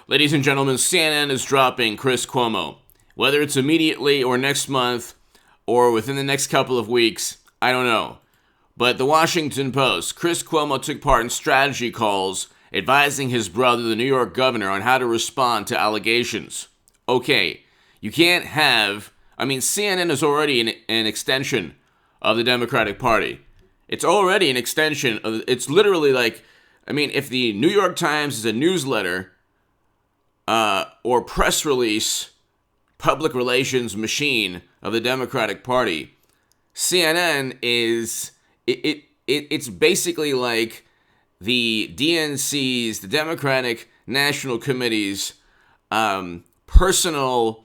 Ladies and gentlemen, CNN is dropping Chris Cuomo. Whether it's immediately or next month or within the next couple of weeks, I don't know. But the Washington Post, Chris Cuomo took part in strategy calls advising his brother, the New York governor, on how to respond to allegations. Okay, you can't have... CNN is already an extension of the Democratic Party. It's already an extension of... It's literally like... if the New York Times is a newsletter or press release, public relations machine of the Democratic Party, CNN is... It's basically like the DNC's, the Democratic National Committee's personal,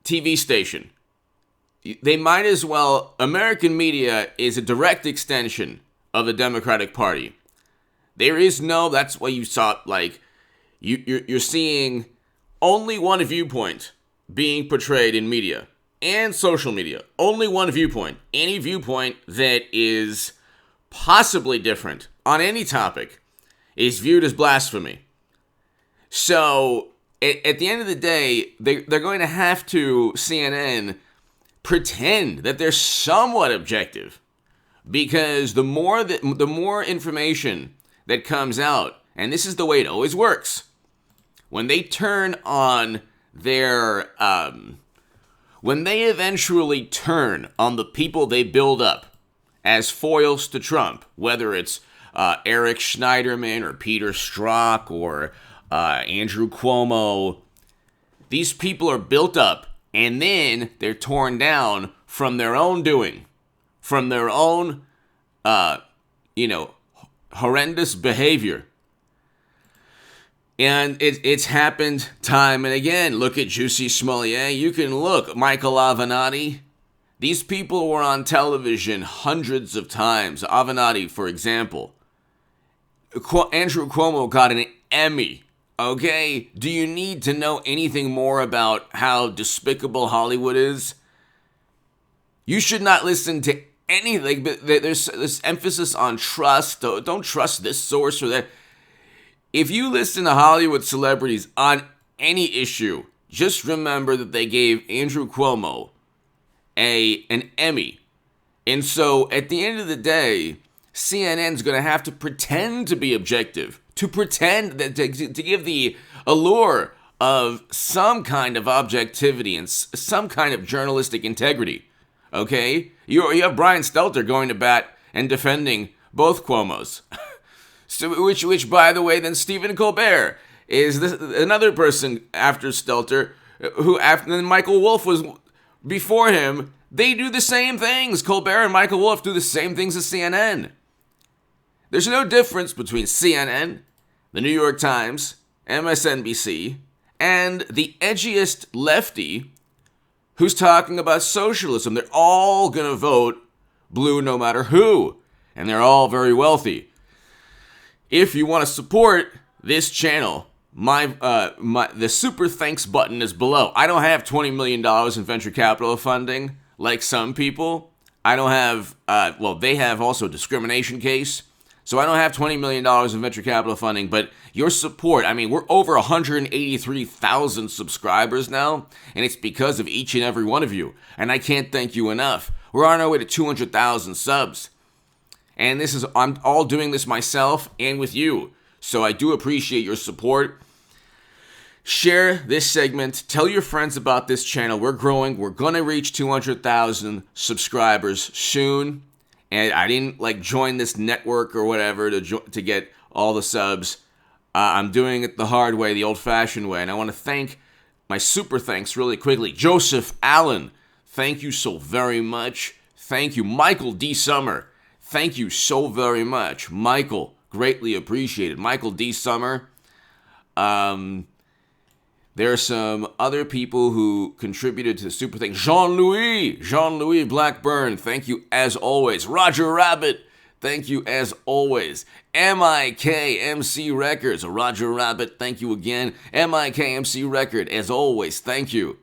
TV station. They might as well... American media is a direct extension of the Democratic Party. There is no... That's why you saw, you're seeing only one viewpoint being portrayed in media and social media. Only one viewpoint. Any viewpoint that is possibly different on any topic is viewed as blasphemy. So, at the end of the day, they're going to have to, CNN, pretend that they're somewhat objective. Because the more information that comes out, and this is the way it always works, when they turn on their... when they eventually turn on the people they build up as foils to Trump, whether it's Eric Schneiderman or Peter Strzok or Andrew Cuomo, these people are built up and then they're torn down from their own doing, from their own, horrendous behavior. And it's happened time and again. Look at Jussie Smollett. You can look. Michael Avenatti. These people were on television hundreds of times. Avenatti, for example. Andrew Cuomo got an Emmy. Okay? Do you need to know anything more about how despicable Hollywood is? You should not listen to anything. But there's this emphasis on trust. Don't trust this source or that. If you listen to Hollywood celebrities on any issue, just remember that they gave Andrew Cuomo an Emmy. And so at the end of the day, CNN's going to have to pretend to be objective, to pretend that to give the allure of some kind of objectivity and some kind of journalistic integrity. Okay? You have Brian Stelter going to bat and defending both Cuomos. So, which, by the way, then Stephen Colbert is another person after Stelter, who after Michael Wolff was before him. They do the same things. Colbert and Michael Wolff do the same things as CNN. There's no difference between CNN, the New York Times, MSNBC, and the edgiest lefty who's talking about socialism. They're all going to vote blue no matter who, and they're all very wealthy. If you want to support this channel, the super thanks button is below. I don't have $20 million in venture capital funding like some people. I don't have, they have also a discrimination case. So I don't have $20 million in venture capital funding, but your support, we're over 183,000 subscribers now, and it's because of each and every one of you. And I can't thank you enough. We're on our way to 200,000 subs. And I'm all doing this myself and with you. So I do appreciate your support. Share this segment. Tell your friends about this channel. We're growing. We're going to reach 200,000 subscribers soon. And I didn't join this network or whatever to get all the subs. I'm doing it the hard way, the old-fashioned way. And I want to thank my super thanks really quickly. Joseph Allen, thank you so very much. Thank you. Michael D. Summer. Thank you so very much. Michael, greatly appreciated. Michael D. Summer. There are some other people who contributed to the super thing. Jean-Louis Blackburn, thank you as always. Roger Rabbit, thank you as always. MIKMC Records, Roger Rabbit, thank you again. MIKMC Record, as always, thank you.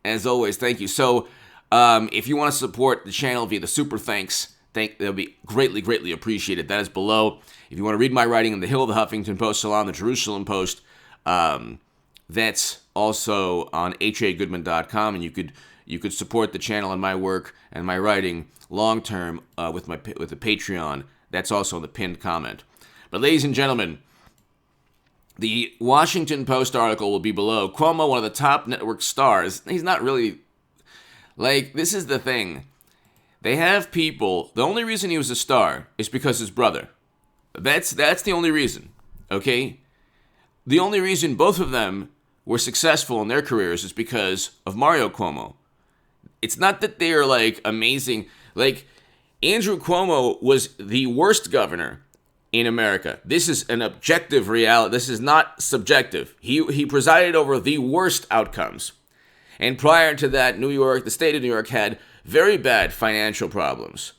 As always, thank you. So, if you want to support the channel via the super thanks, They'll be greatly, greatly appreciated. That is below. If you want to read my writing in the Hill, the Huffington Post, Salon, the Jerusalem Post, that's also on hagoodman.com, and you could support the channel and my work and my writing long term with the Patreon. That's also in the pinned comment. But ladies and gentlemen, the Washington Post article will be below. Cuomo, one of the top network stars. He's not really this is the thing. They have people. The only reason he was a star is because his brother. That's the only reason. Okay? The only reason both of them were successful in their careers is because of Mario Cuomo. It's not that they're amazing. Andrew Cuomo was the worst governor in America. This is an objective reality. This is not subjective. He presided over the worst outcomes. And prior to that, the state of New York had very bad financial problems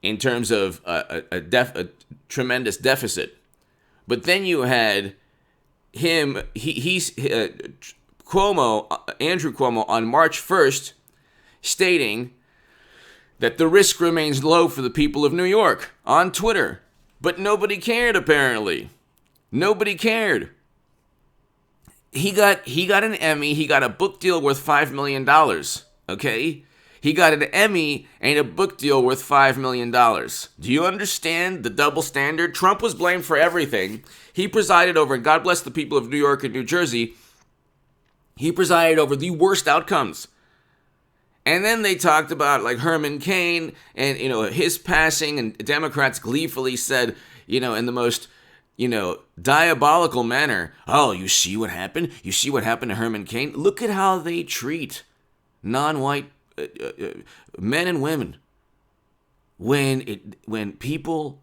in terms of a tremendous deficit. But then you had him, Cuomo, Andrew Cuomo, on March 1st, stating that the risk remains low for the people of New York on Twitter. But nobody cared, apparently. Nobody cared. He got an Emmy. He got a book deal worth $5 million. Okay? He got an Emmy and a book deal worth $5 million. Do you understand the double standard? Trump was blamed for everything. He presided over, and God bless the people of New York and New Jersey, he presided over the worst outcomes. And then they talked about Herman Cain and, his passing, and Democrats gleefully said, in the most, diabolical manner, oh, you see what happened? You see what happened to Herman Cain? Look at how they treat non-white men and women when people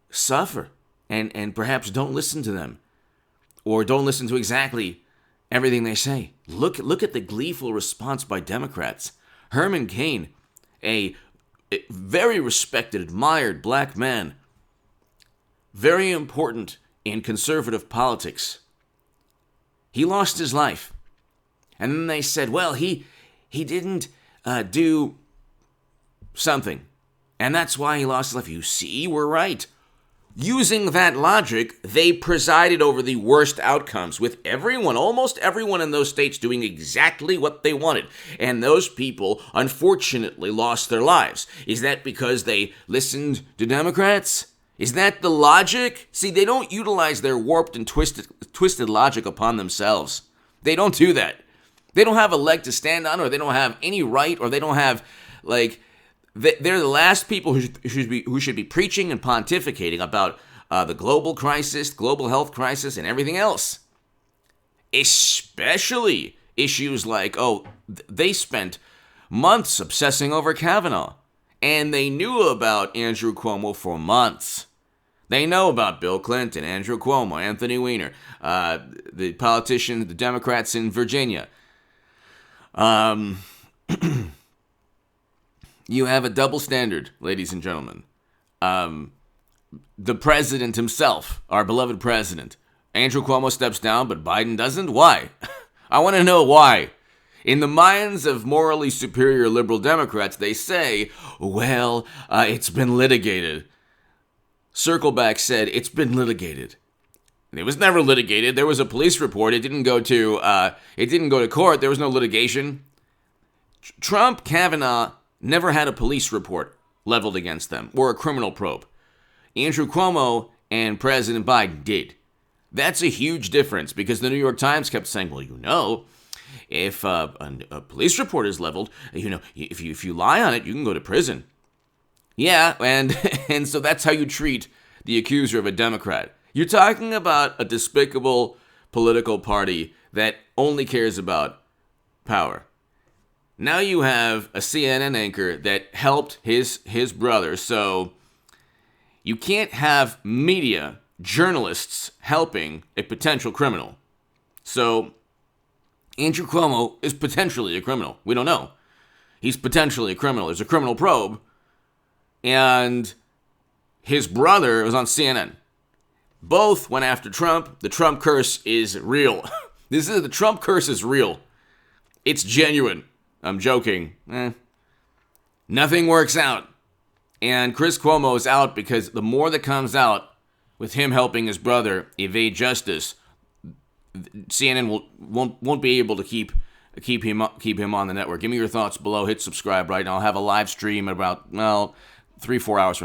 suffer and perhaps don't listen to them or don't listen to exactly everything they say. Look at the gleeful response by Democrats. Herman Cain, a very respected, admired black man, very important in conservative politics. He lost his life. And then they said, well, he didn't do something. And that's why he lost his life. You see, we're right. Using that logic, they presided over the worst outcomes, with almost everyone in those states doing exactly what they wanted. And those people, unfortunately, lost their lives. Is that because they listened to Democrats? Is that the logic? See, they don't utilize their warped and twisted logic upon themselves. They don't do that. They don't have a leg to stand on, or they don't have any right, or they don't have, they're the last people who should be preaching and pontificating about the global crisis, global health crisis, and everything else. Especially issues they spent months obsessing over Kavanaugh. And they knew about Andrew Cuomo for months. They know about Bill Clinton, Andrew Cuomo, Anthony Weiner, the politicians, the Democrats in Virginia. You have a double standard, ladies and gentlemen. The president himself, our beloved president, Andrew Cuomo steps down, but Biden doesn't? Why? I want to know why. In the minds of morally superior liberal Democrats, they say, well, it's been litigated. Circleback said, it's been litigated. It was never litigated. There was a police report. It didn't go to court. There was no litigation. Trump, Kavanaugh never had a police report leveled against them or a criminal probe. Andrew Cuomo and President Biden did. That's a huge difference, because the New York Times kept saying, well, if a police report is leveled, if you lie on it, you can go to prison. Yeah, and so that's how you treat the accuser of a Democrat. You're talking about a despicable political party that only cares about power. Now you have a CNN anchor that helped his brother, so you can't have media, journalists helping a potential criminal. So Andrew Cuomo is potentially a criminal. We don't know. He's potentially a criminal. There's a criminal probe. And his brother was on CNN. Both went after Trump. The Trump curse is real. The Trump curse is real. It's genuine. I'm joking. Nothing works out. And Chris Cuomo is out because the more that comes out with him helping his brother evade justice, CNN won't be able to keep him on the network. Give me your thoughts below. Hit subscribe right now. I'll have a live stream at about 3-4 hours from now.